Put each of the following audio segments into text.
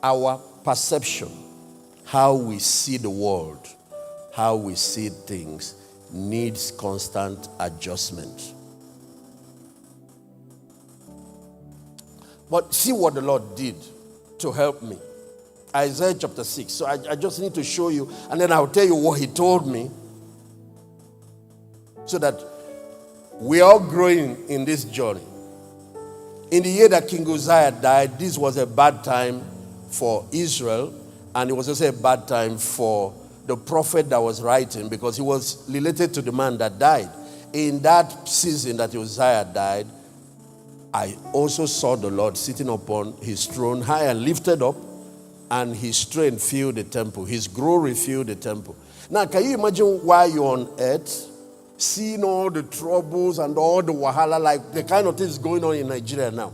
our perception, how we see the world, how we see things, needs constant adjustment. But see what the Lord did to help me. Isaiah chapter 6. So I just need to show you, and then I'll tell you what he told me, so that we are all growing in this journey. In the year that King Uzziah died, this was a bad time for Israel, and it was also a bad time for the prophet that was writing, because he was related to the man that died. In that season that Uzziah died, I also saw the Lord sitting upon his throne, high and lifted up, and his strength filled the temple. His glory filled the temple. Now, can you imagine why you're on earth, seeing all the troubles and all the wahala, like the kind of things going on in Nigeria now?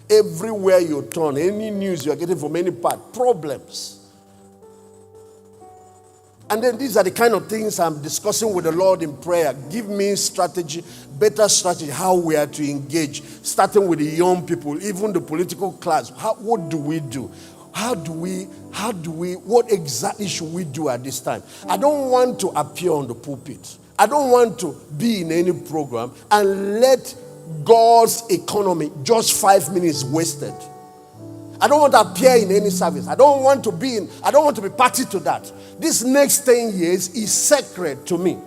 Everywhere you turn, any news you're getting from any part, problems. And then these are the kind of things I'm discussing with the Lord in prayer. Give me strategy, better strategy, how we are to engage, starting with the young people, even the political class. What do we do? What exactly should we do at this time? I don't want to appear on the pulpit. I don't want to be in any program and let God's economy, just 5 minutes wasted. I don't want to appear in any service. I don't want to be party to that. This next 10 years is sacred to me.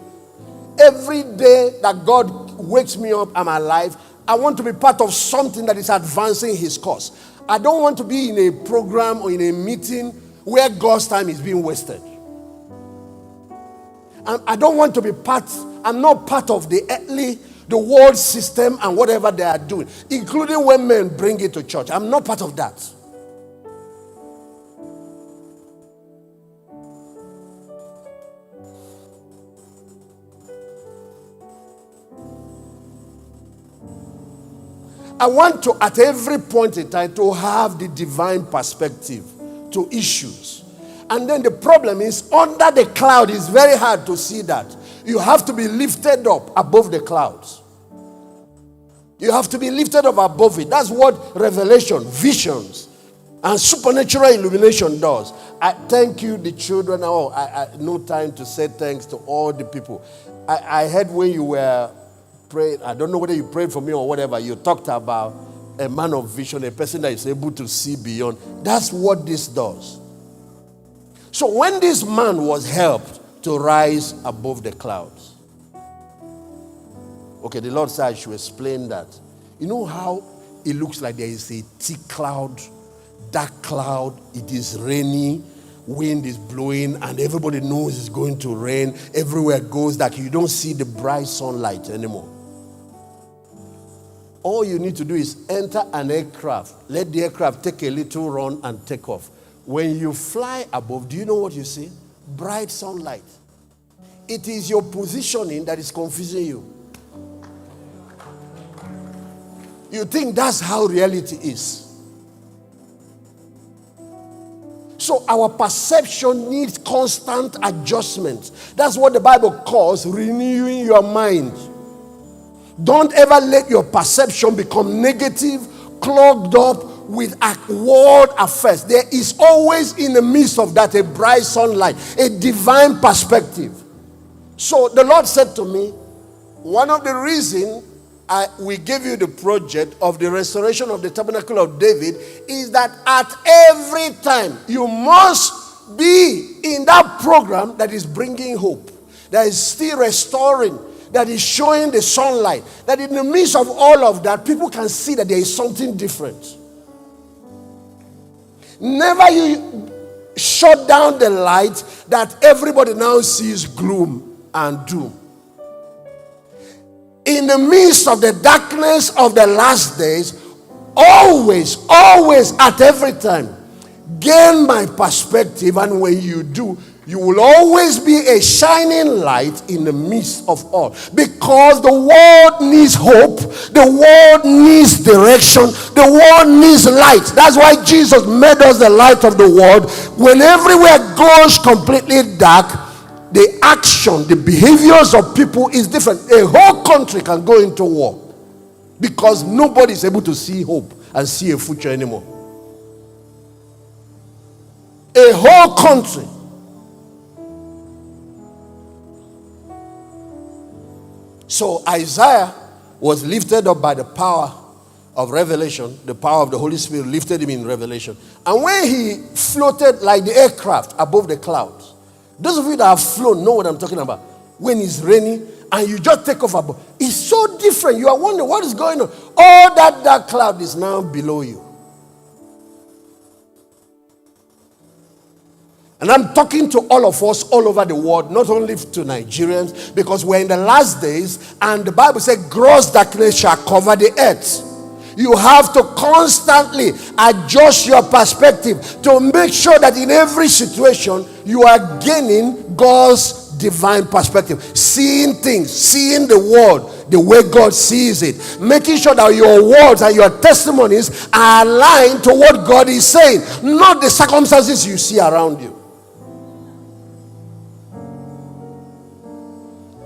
Every day that God wakes me up, I'm alive. I want to be part of something that is advancing his cause. I don't want to be in a program or in a meeting where God's time is being wasted. I don't want to be I'm not part of the world system and whatever they are doing, including when men bring it to church. I'm not part of that. I want to, at every point in time, to have the divine perspective to issues. And then the problem is, under the cloud, it's very hard to see that. You have to be lifted up above the clouds. You have to be lifted up above it. That's what revelation, visions, and supernatural illumination does. I thank you, the children. I no time to say thanks to all the people. I heard when you were praying, I don't know whether you prayed for me or whatever, you talked about a man of vision, a person that is able to see beyond. That's what this does. So when this man was helped to rise above the clouds, okay, the Lord said I should explain that. You know how it looks like there is a thick cloud, dark cloud, it is rainy, wind is blowing, and everybody knows it's going to rain. Everywhere goes dark. You don't see the bright sunlight anymore. All you need to do is enter an aircraft. Let the aircraft take a little run and take off. When you fly above, do you know what you see? Bright sunlight. It is your positioning that is confusing you. You think that's how reality is. So our perception needs constant adjustment. That's what the Bible calls renewing your mind. Don't ever let your perception become negative, clogged up with world affairs. There is always in the midst of that a bright sunlight, a divine perspective. So the Lord said to me, one of the reasons we gave you the project of the restoration of the tabernacle of David is that at every time you must be in that program that is bringing hope, that is still restoring, that is showing the sunlight, that in the midst of all of that, people can see that there is something different. Never you shut down the light that everybody now sees gloom and doom. In the midst of the darkness of the last days, always, at every time, gain my perspective, and when you do, you will always be a shining light in the midst of all. Because the world needs hope. The world needs direction. The world needs light. That's why Jesus made us the light of the world. When everywhere goes completely dark, the action, the behaviors of people is different. A whole country can go into war because nobody is able to see hope and see a future anymore. A whole country. So Isaiah was lifted up by the power of revelation. The power of the Holy Spirit lifted him in revelation. And when he floated like the aircraft above the clouds, those of you that have flown know what I'm talking about. When it's raining and you just take off above, it's so different. You are wondering what is going on. All that dark cloud is now below you. And I'm talking to all of us all over the world, not only to Nigerians, because we're in the last days, and the Bible says, gross darkness shall cover the earth. You have to constantly adjust your perspective to make sure that in every situation, you are gaining God's divine perspective. Seeing things, seeing the world the way God sees it. Making sure that your words and your testimonies are aligned to what God is saying, not the circumstances you see around you.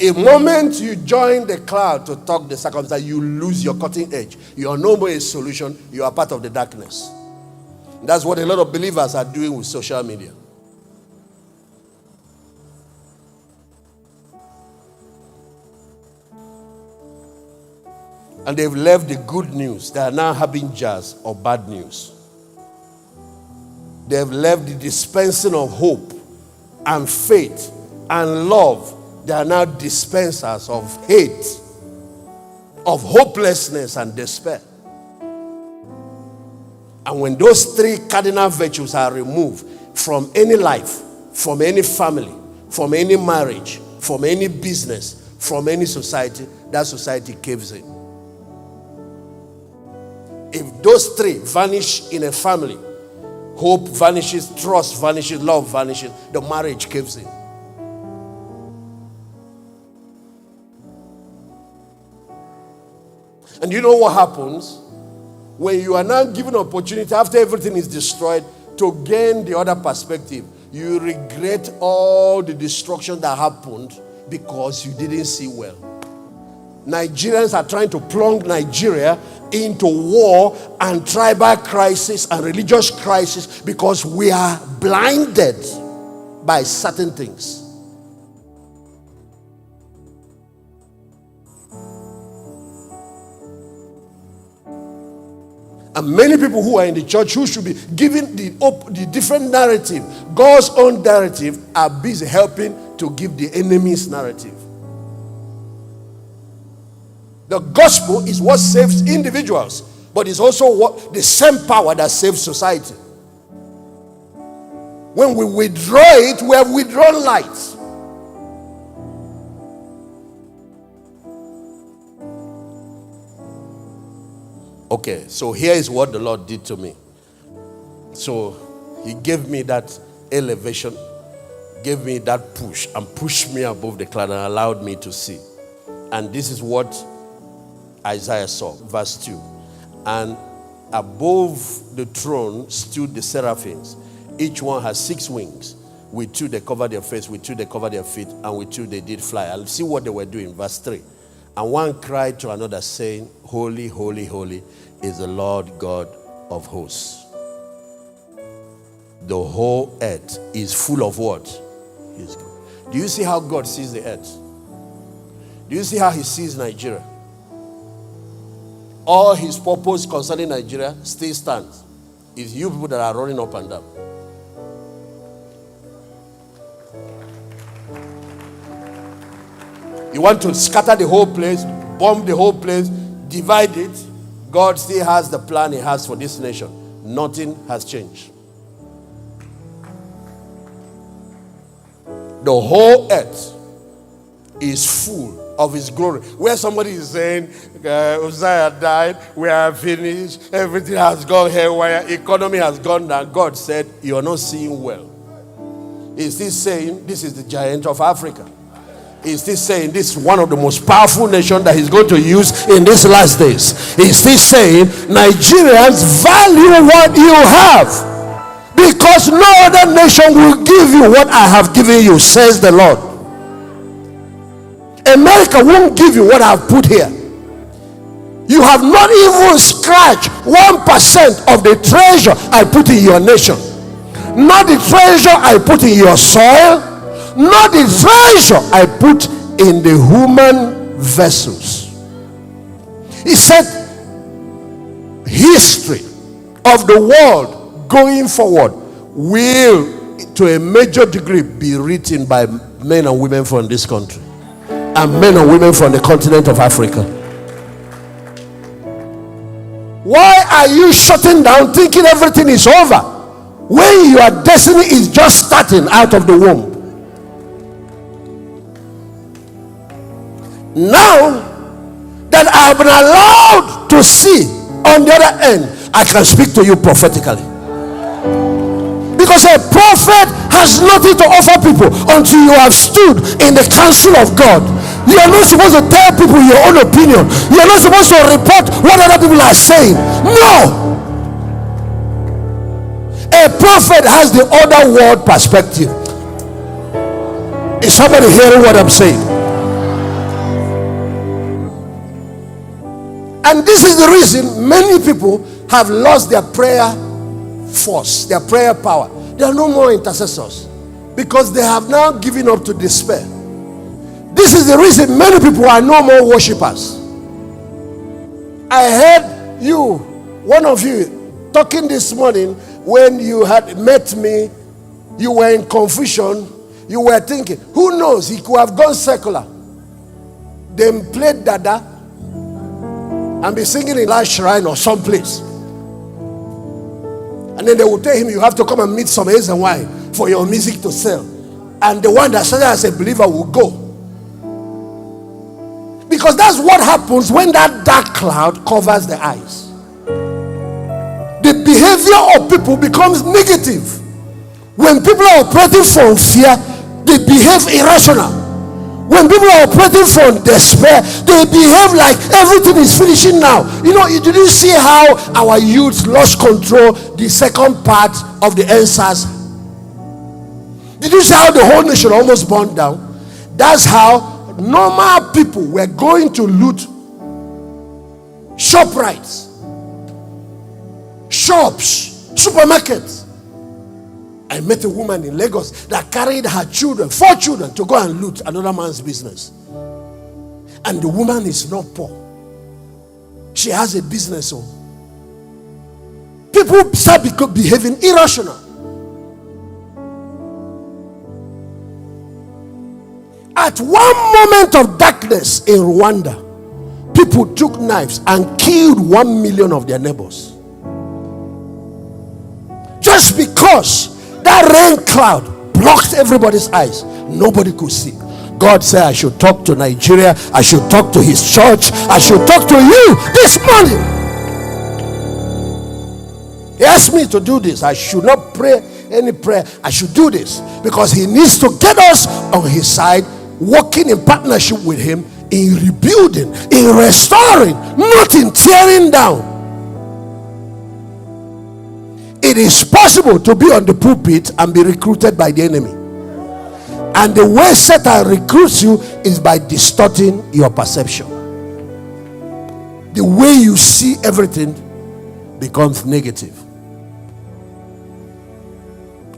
A moment you join the cloud to talk the circumstance, you lose your cutting edge. You are no more a solution. You are part of the darkness. That's what a lot of believers are doing with social media. And they've left the good news. They are now having jazz or bad news. They've left the dispensing of hope and faith and love. They are now dispensers of hate, of hopelessness and despair. And when those three cardinal virtues are removed from any life, from any family, from any marriage, from any business, from any society, that society caves in. If those three vanish in a family, hope vanishes, trust vanishes, love vanishes, the marriage caves in. And you know what happens? When you are now given an opportunity after everything is destroyed to gain the other perspective, you regret all the destruction that happened because you didn't see well. Nigerians are trying to plunge Nigeria into war and tribal crisis and religious crisis because we are blinded by certain things. And many people who are in the church who should be given the different narrative, God's own narrative, are busy helping to give the enemy's narrative. The gospel is what saves individuals, but it's also what the same power that saves society. When we withdraw it, we have withdrawn light. Okay, so here is what the Lord did to me. So he gave me that elevation, gave me that push, and pushed me above the cloud and allowed me to see. And this is what Isaiah saw, verse 2. And above the throne stood the seraphims. Each one has 6 wings. With 2 they covered their face, with 2 they covered their feet, and with 2 they did fly. I'll see what they were doing, verse 3. And one cried to another, saying, Holy, holy, holy is the Lord God of hosts. The whole earth is full of what? Do you see how God sees the earth? Do you see how he sees Nigeria? All his purpose concerning Nigeria still stands. It's you people that are running up and down. You want to scatter the whole place, bomb the whole place, divide it. God still has the plan he has for this nation. Nothing has changed. The whole earth is full of his glory. Where somebody is saying, Uzziah died, we are finished, everything has gone haywire, economy has gone down. God said, you're not seeing well. He's still saying, this is the giant of Africa. He's still saying this is one of the most powerful nations that he's going to use in these last days. He's still saying Nigerians value what you have, because no other nation will give you what I have given you, says the Lord. America won't give you what I have put here. You have not even scratched 1% of the treasure I put in your nation. not the treasure I put in your soil, not the treasure I put in the human vessels. He said, history of the world going forward will, to a major degree, be written by men and women from this country and men and women from the continent of Africa. Why are you shutting down, thinking everything is over, when your destiny is just starting out of the womb? Now that I have been allowed to see on the other end, I can speak to you prophetically. Because a prophet has nothing to offer people until you have stood in the counsel of God. You are not supposed to tell people your own opinion. You are not supposed to report what other people are saying. No. A prophet has the other world perspective. Is somebody hearing what I'm saying? And this is the reason many people have lost their prayer force, their prayer power. There are no more intercessors because they have now given up to despair. This is the reason many people are no more worshippers. I heard you, one of you, talking this morning when you had met me. You were in confusion. You were thinking, who knows, he could have gone secular, then played Dada and be singing in Last Shrine or someplace. And then they will tell him, you have to come and meet some A's and Y for your music to sell. And the one that started as a believer will go. Because that's what happens when that dark cloud covers the eyes. The behavior of people becomes negative. When people are operating from fear, they behave irrational. When people are operating from despair, they behave like everything is finishing now. You know, did you see how our youth lost control the second part of the answers? Did you see how the whole nation almost burned down? That's how normal people were going to loot ShopRites, shops, supermarkets. I met a woman in Lagos that carried her children, 4 children, to go and loot another man's business. And the woman is not poor. She has a business. So people start behaving irrational. At one moment of darkness in Rwanda, people took knives and killed 1 million of their neighbors. Just because that rain cloud blocked everybody's eyes. Nobody could see. God said, I should talk to Nigeria. I should talk to his church. I should talk to you this morning. He asked me to do this. I should not pray any prayer. I should do this because he needs to get us on his side, working in partnership with him in rebuilding, in restoring, not in tearing down. It is possible to be on the pulpit and be recruited by the enemy. And the way Satan recruits you is by distorting your perception. The way you see everything becomes negative.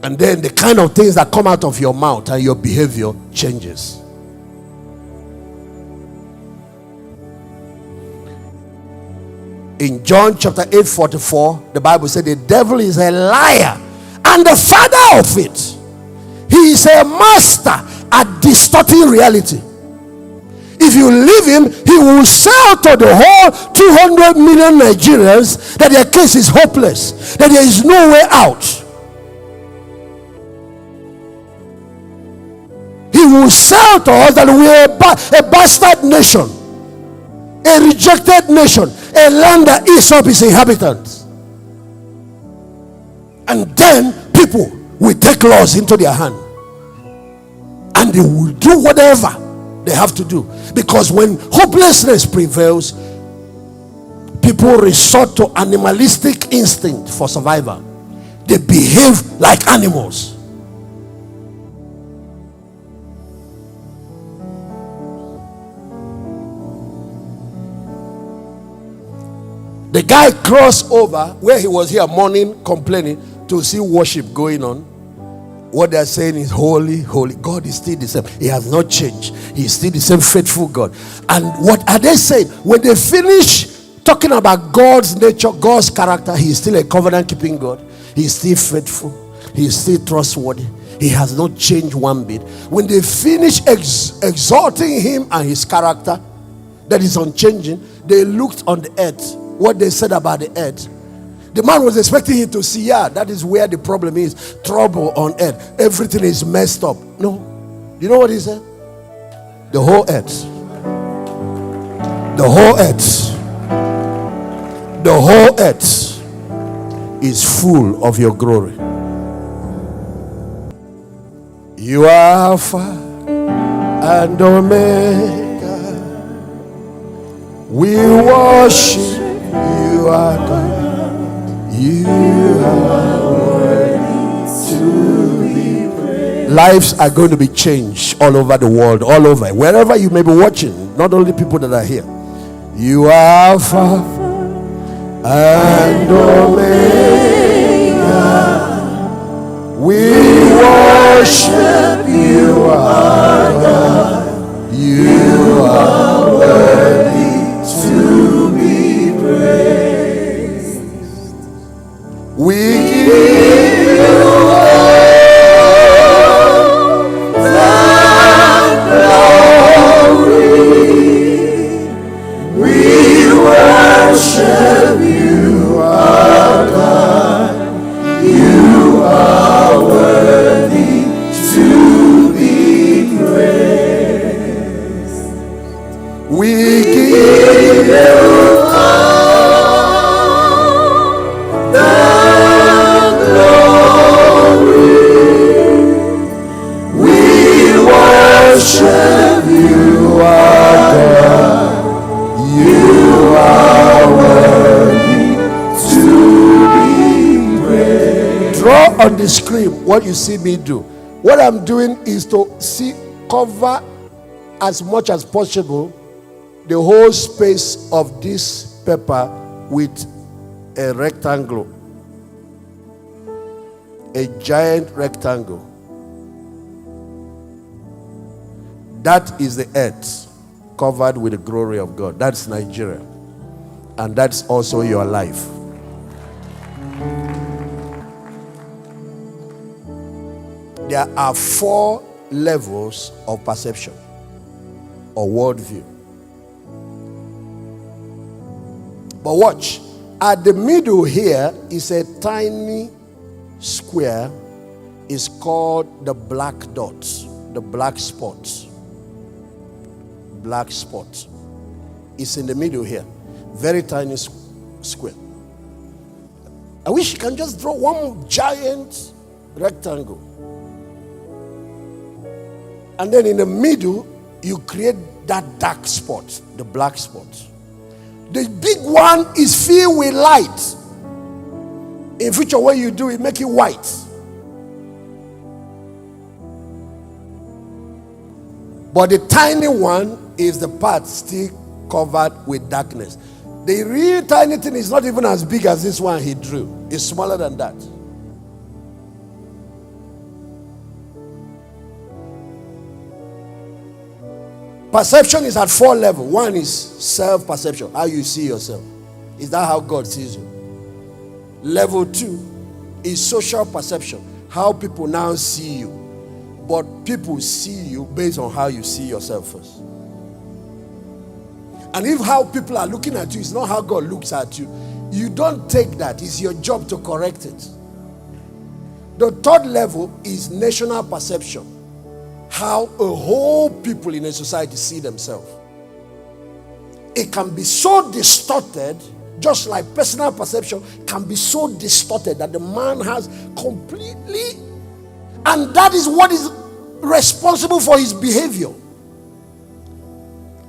And then the kind of things that come out of your mouth and your behavior changes. In John chapter 8:44, the Bible said the devil is a liar and the father of it. He is a master at distorting reality. If you leave him, he will sell to the whole 200 million Nigerians that their case is hopeless, that there is no way out. He will sell to us that we are a bastard nation, a rejected nation, a land that eats up its inhabitants. And then people will take laws into their hand and they will do whatever they have to do, because when hopelessness prevails, people resort to animalistic instinct for survival. They behave like animals. The guy crossed over where he was here morning complaining to see worship going on. What they are saying is holy, holy. God is still the same. He has not changed. He is still the same faithful God. And what are they saying? When they finish talking about God's nature, God's character, He is still a covenant-keeping God. He is still faithful. He is still trustworthy. He has not changed one bit. When they finish exalting Him and His character that is unchanging, they looked on the earth. What they said about the earth. The man was expecting him to see, yeah, that is where the problem is. Trouble on earth. Everything is messed up. No. You know what he said? The whole earth. The whole earth. The whole earth is full of your glory. You are Alpha and Omega. We worship you, our God. You are worthy to be praised. Lives are going to be changed all over the world, all over, wherever you may be watching, not only people that are here. You are Alpha and Omega. We worship you, our God. You are worthy to be praised. We give you all the glory. We worship you, our God. You are worthy to be praised. We give you worship you, our God. You are worthy to be praised. Draw on the screen what you see me do. What I'm doing is to cover as much as possible the whole space of this paper with a rectangle, a giant rectangle. That is the earth covered with the glory of God. That's Nigeria. And that's also your life. There are 4 levels of perception or worldview. But watch. At the middle here is a tiny square. It's called the black dots, the black spots. Black spot. It's in the middle here. Very tiny square. I wish you can just draw one giant rectangle. And then in the middle, you create that dark spot, the black spot. The big one is filled with light. In future, when you do it, make it white. But the tiny one is the part still covered with darkness. The real tiny thing is not even as big as this one he drew. It's smaller than that. Perception is at 4 levels. One is self-perception, how you see yourself. Is that how God sees you? Level 2 is social perception, how people now see you. But people see you based on how you see yourself first. And if how people are looking at you is not how God looks at you, you don't take that. It's your job to correct it. The 3rd level is national perception, how a whole people in a society see themselves. It can be so distorted, just like personal perception can be so distorted that the man has completely, and that is what is responsible for his behavior.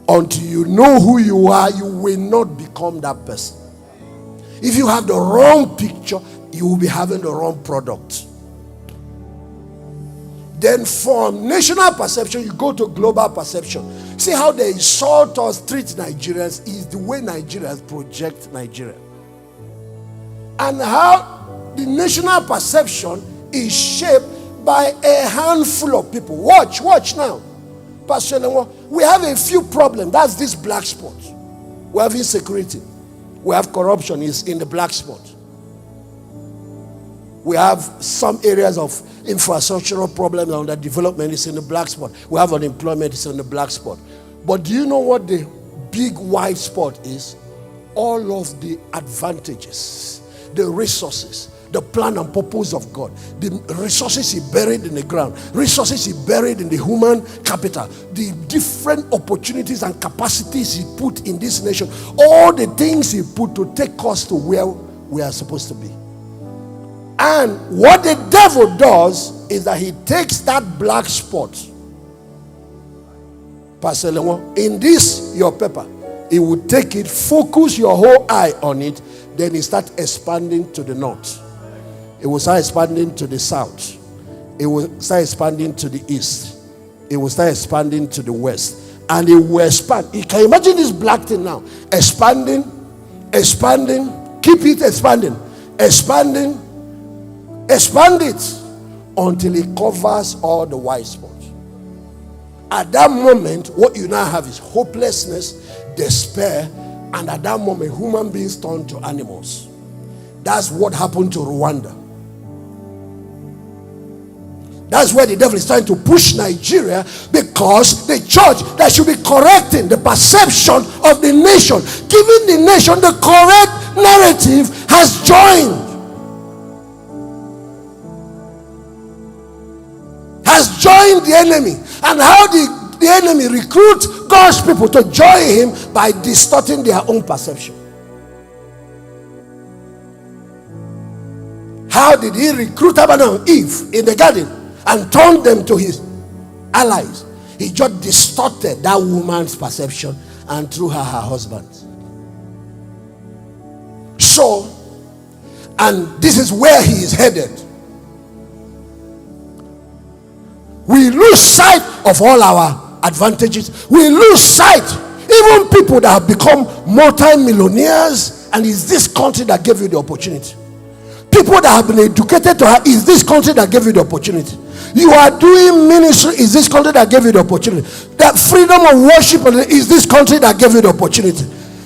Until you know who you are, you will not become that person. If you have the wrong picture, you will be having the wrong product. Then from national perception, you go to global perception. See how they insult or treat Nigerians is the way Nigerians project Nigeria. And how the national perception is shaped by a handful of people. Watch now. Pastor David, we have a few problems. That's this black spot. We have insecurity. We have corruption is in the black spot. We have some areas of infrastructural problems and the development is in the black spot. We have unemployment is in the black spot. But do you know what the big white spot is? All of the advantages, the resources, the plan and purpose of God, the resources he buried in the ground, resources he buried in the human capital, the different opportunities and capacities he put in this nation, all the things he put to take us to where we are supposed to be. And what the devil does is that he takes that black spot, Pastor David, in this your paper, he will take it, focus your whole eye on it, then he starts expanding to the north. It will start expanding to the south. It will start expanding to the east. It will start expanding to the west. And it will expand. You can imagine this black thing now. Expanding. Keep it expanding. Expand it until it covers all the white spots. At that moment, what you now have is hopelessness, despair, and at that moment, human beings turn to animals. That's what happened to Rwanda. That's where the devil is trying to push Nigeria, because the church that should be correcting the perception of the nation, giving the nation the correct narrative, has joined the enemy. And how the enemy recruits God's people to join him? By distorting their own perception. How did he recruit Adam and Eve in the garden and turn them to his allies? He just distorted that woman's perception and through her husband. So, and this is where he is headed. We lose sight of all our advantages. We lose sight. Even people that have become multi-millionaires, and it's this country that gave you the opportunity. People that have been educated to have, is this country that gave you the opportunity. You are doing ministry, is this country that gave you the opportunity. That freedom of worship is this country that gave you the opportunity.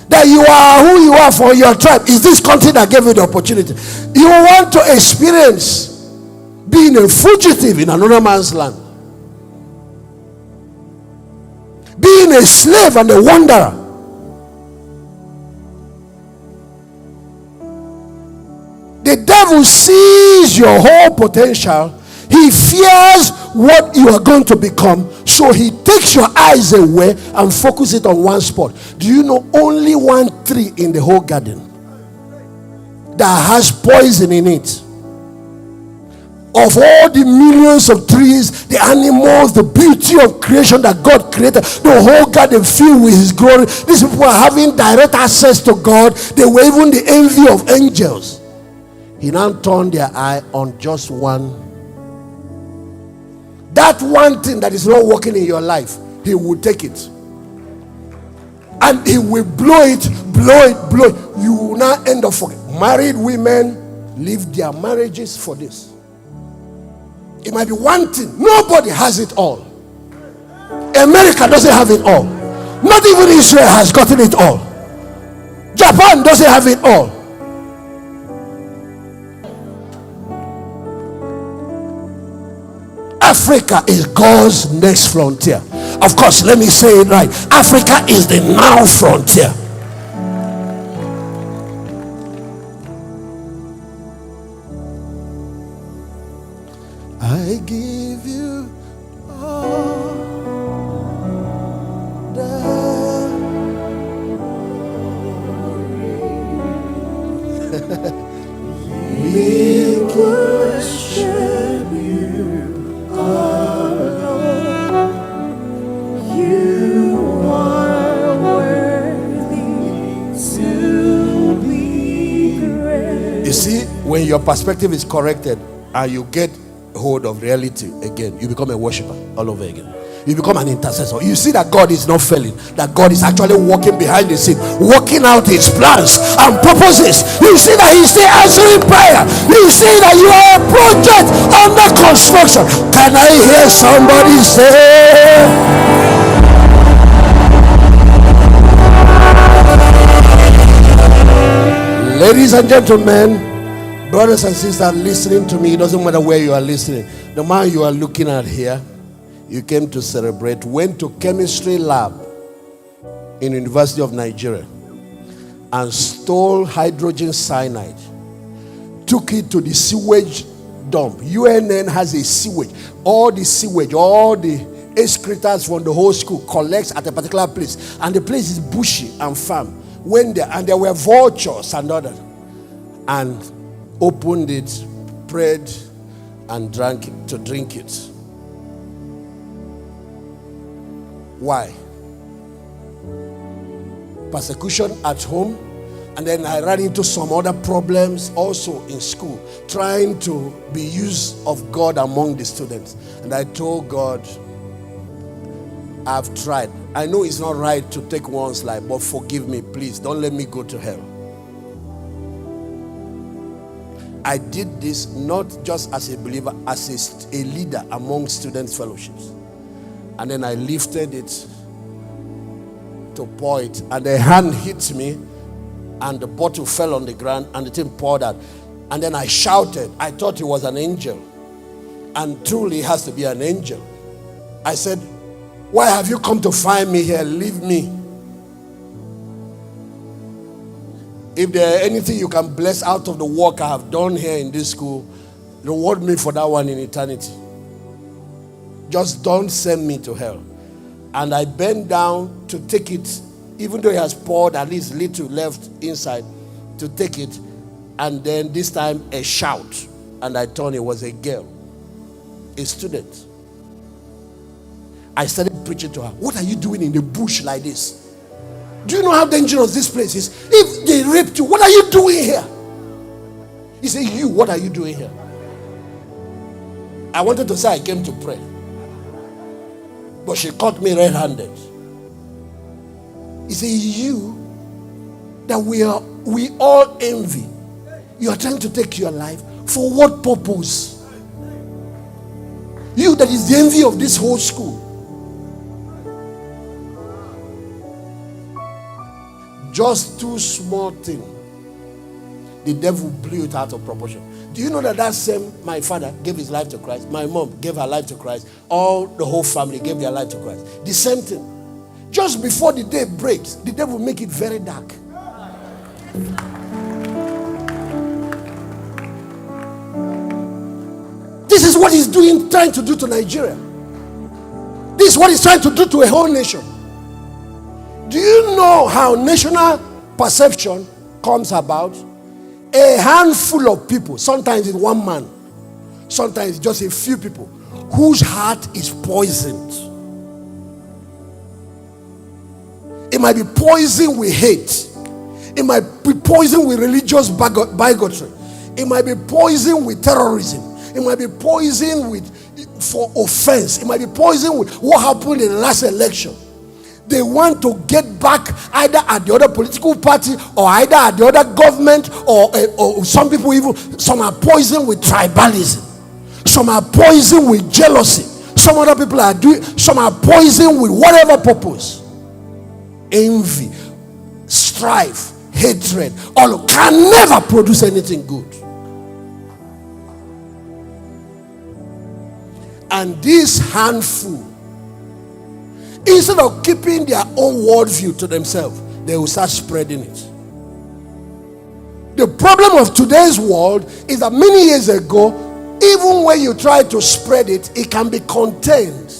That you are who you are for your tribe, is this country that gave you the opportunity. You want to experience being a fugitive in another man's land, being a slave and a wanderer. The devil sees your whole potential. He fears what you are going to become, so he takes your eyes away and focuses it on one spot. Do you know only one tree in the whole garden that has poison in it? Of all the millions of trees, the animals, the beauty of creation that God created, the whole garden filled with his glory. These people are having direct access to God. They were even the envy of angels. He now turned their eye on just one. That one thing that is not working in your life, he will take it. And he will blow it. You will now end up forgetting. Married women leave their marriages for this. It might be one thing. Nobody has it all. America doesn't have it all. Not even Israel has gotten it all. Japan doesn't have it all. Africa is God's next frontier. Of course, let me say it right. Africa is the now frontier. I give you all the we worship you alone. You are worthy to be praised. You see, when your perspective is corrected and you get hold of reality again, you become a worshiper all over again. You become an intercessor. You see that God is not failing, that God is actually working behind the scene, working out his plans and purposes. You see that he's still answering prayer. You see that you are a project under construction. Can I hear somebody say? Ladies and gentlemen, brothers and sisters listening to me, it doesn't matter where you are listening. The man you are looking at here, you came to celebrate, went to chemistry lab in University of Nigeria and stole hydrogen cyanide, took it to the sewage dump. UNN has a sewage. All the excretors from the whole school collects at a particular place, and the place is bushy and farm. Went there, and there were vultures and others, and opened it, prayed, and drank it to drink it. Why? Persecution at home, and then I ran into some other problems also in school, trying to be used of God among the students. And I told God, I've tried. I know it's not right to take one's life, but forgive me, please. Don't let me go to hell. I did this not just as a believer, as a leader among students' fellowships. And then I lifted it to pour it, and a hand hit me, and the bottle fell on the ground, and the thing poured out. And then I shouted. I thought it was an angel, and truly it has to be an angel. I said, why have you come to find me here? Leave me. If there anything you can bless out of the work I have done here in this school, reward me for that one in eternity. Just don't send me to hell. And I bent down to take it, even though he has poured at least little left inside, to take it. And then this time a shout, and I thought it was a girl, a student. I started preaching to her. What are you doing in the bush like this? Do you know how dangerous this place is? If they raped you, what are you doing here? He said, you, what are you doing here? I wanted to say I came to pray, but she caught me red-handed. He said, you, that we all envy. You are trying to take your life. For what purpose? You that is the envy of this whole school. Just two small things, the devil blew it out of proportion. Do you know that same, my father gave his life to Christ, my mom gave her life to Christ, all the whole family gave their life to Christ. The same thing. Just before the day breaks, the devil make it very dark. This is what he's doing, trying to do to Nigeria. This is what he's trying to do to a whole nation. Do you know how national perception comes about? A handful of people, sometimes it's one man, sometimes it's just a few people, whose heart is poisoned. It might be poisoned with hate. It might be poisoned with religious bigotry. It might be poisoned with terrorism. It might be poisoned for offense. It might be poisoned with what happened in the last election. They want to get back either at the other political party or either at the other government, or some people some are poisoned with tribalism. Some are poisoned with jealousy. Some other people some are poisoned with whatever purpose. Envy, strife, hatred, all can never produce anything good. And this handful, instead of keeping their own worldview to themselves, they will start spreading it. The problem of today's world is that many years ago, even when you try to spread it, it can be contained.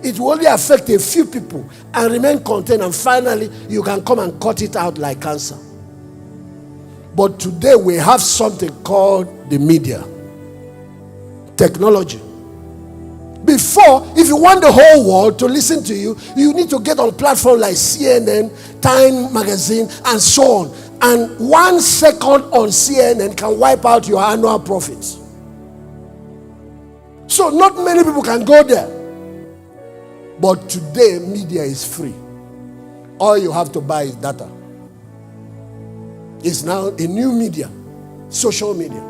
It will only affect a few people and remain contained, and finally you can come and cut it out like cancer. But today we have something called the media, technology. Before, if you want the whole world to listen to you, you need to get on platforms like CNN, Time Magazine, and so on. And 1 second on CNN can wipe out your annual profits. So not many people can go there. But today, media is free. All you have to buy is data. It's now a new media, social media.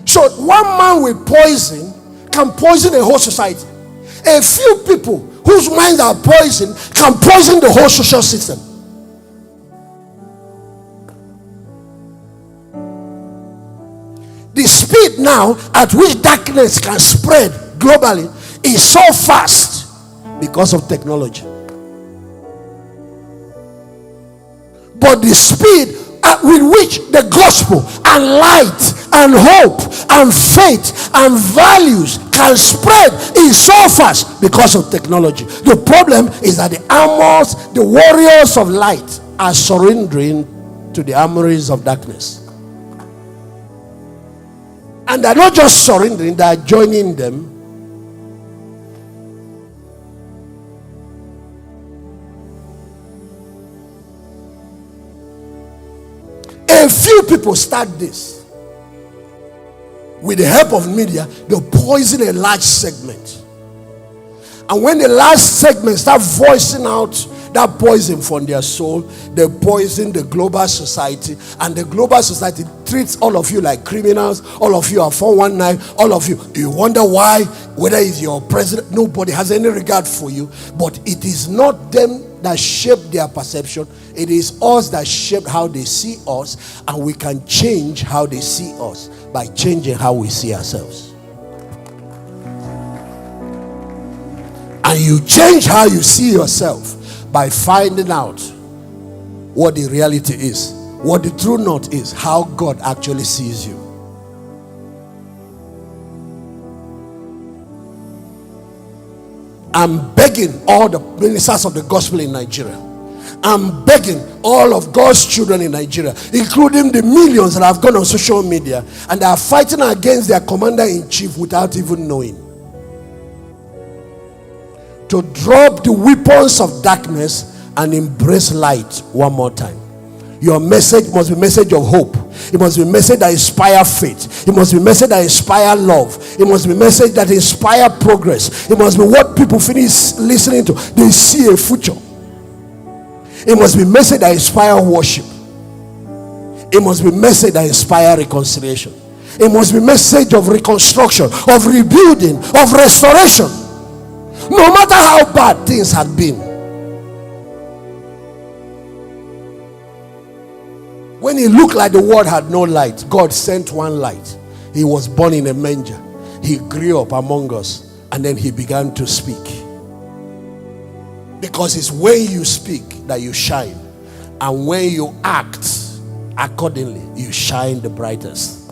So one man with poison can poison a whole society. A few people whose minds are poisoned can poison the whole social system. The speed now at which darkness can spread globally is so fast because of technology. But the speed with which the gospel and light and hope and faith and values can spread is so fast because of technology. The problem is that the armors, the warriors of light, are surrendering to the armories of darkness. And they're not just surrendering, they are joining them. A few people start this. With the help of media, they'll poison a large segment. And when the large segment start voicing out that poison from their soul, they poison the global society. And the global society treats all of you like criminals. All of you are 419. All of you. You wonder why, whether it's your president, nobody has any regard for you. But it is not them that shape their perception. It is us that shape how they see us, and we can change how they see us by changing how we see ourselves. And you change how you see yourself by finding out what the reality is, what the true north is, how God actually sees you. I'm begging all the ministers of the gospel in Nigeria. I'm begging all of God's children in Nigeria, including the millions that have gone on social media and they are fighting against their commander-in-chief without even knowing, to drop the weapons of darkness and embrace light one more time. Your message must be a message of hope. It must be a message that inspires faith. It must be a message that inspires love. It must be a message that inspires progress. It must be what people finish listening to. They see a future. It must be a message that inspires worship. It must be a message that inspires reconciliation. It must be a message of reconstruction, of rebuilding, of restoration. No matter how bad things have been. When it looked like the world had no light, God sent one light. He was born in a manger. He grew up among us, and then he began to speak. Because it's when you speak that you shine, and when you act accordingly, you shine the brightest.